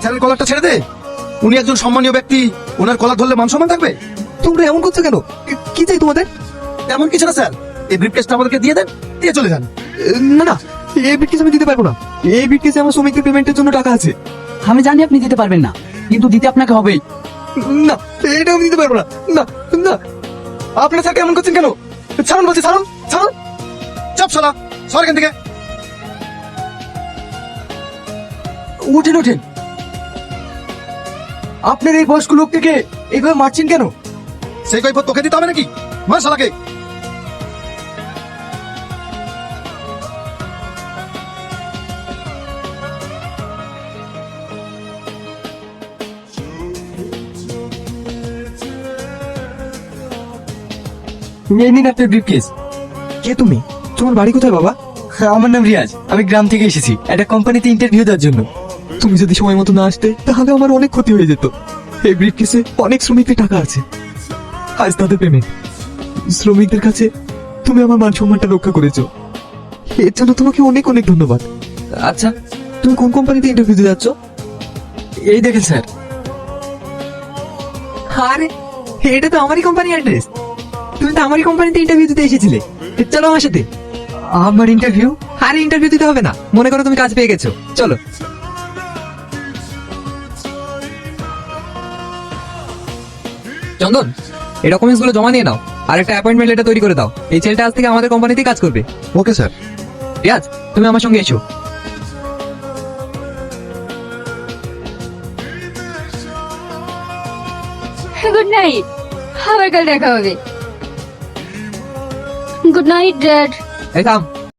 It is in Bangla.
স্যারের কলারটা ছেড়ে দে। উনি একজন সম্মানীয় ব্যক্তি, ওনার কলার ধরলে মান সম্মান থাকবে। তোমরা এমন করছো কেন? কি চাই তোমাদের? এমন কিছু না স্যার, এই ব্রিফকেসটা আমাদেরকে দিয়ে দেন, দিয়ে চলে যান। না না, এই ব্রিফকেস আমি দিতে পারবো না। এই ব্রিফকেসে আমার শ্রমিকদের পেমেন্টের জন্য টাকা আছে। আমি জানি আপনি দিতে পারবেন না, কিন্তু দিতে আপনাকে হবেই। না, এটা আমি দিতে পারবো না। না না, আপনারা স্যার এমন করছেন কেন? ছাড়ুন বলছি, ছাড়ুন ছাড়ুন। চাপ শালা, সর এখান থেকে। উঠেন উঠেন। আপনার এই বয়স্ক লোকটিকে এইভাবে মারছেন কেন? সেই কৈফত তোকে দিতে হবে নাকি? মার শালাকে। এই নিন আপনার ব্রিফকেস। কে তুমি? তোমার বাড়ি কোথায় বাবা? আমার নাম রিয়াজ, আমি গ্রাম থেকে এসেছি একটা কোম্পানিতে ইন্টারভিউ দেওয়ার জন্য। তুমি যদি সময় মতো না আসতে তাহলে আমার অনেক ক্ষতি হয়ে যেত। এই ব্রিফকেসে অনেক শ্রমিকদের টাকা আছে, আজ তাদের পেমেন্ট। শ্রমিকদের কাছে তুমি আমার মান সম্মানটা রক্ষা করেছো, এর জন্য তোমাকে অনেক অনেক ধন্যবাদ। আচ্ছা, তুমি কোন কোম্পানিতে ইন্টারভিউ দিতে যাচ্ছ? এই দেখেন স্যার। আরে, এটা তো আমারই কোম্পানি অ্যাড্রেস। তুমি তো আমারই কোম্পানিতে ইন্টারভিউ দিতে এসেছিলে। চলো আমার সাথে। আমার ইন্টারভিউ? আরে ইন্টারভিউ দিতে হবে না, মনে করো তুমি কাজ পেয়ে গেছো, চলো। চন্দন, এই ডকুমেন্টস গুলো জমা নিয়ে নাও, আর একটা অ্যাপয়েন্টমেন্ট লেটার তৈরি করে দাও। এই ছেলেটা আজ থেকে আমাদের কোম্পানিতেই কাজ করবে। Okay sir. রিয়াজ, তুমি আমার সঙ্গে এসো। গুড নাইট, আবার কাল দেখা হবে। Good night dad. এই থাম।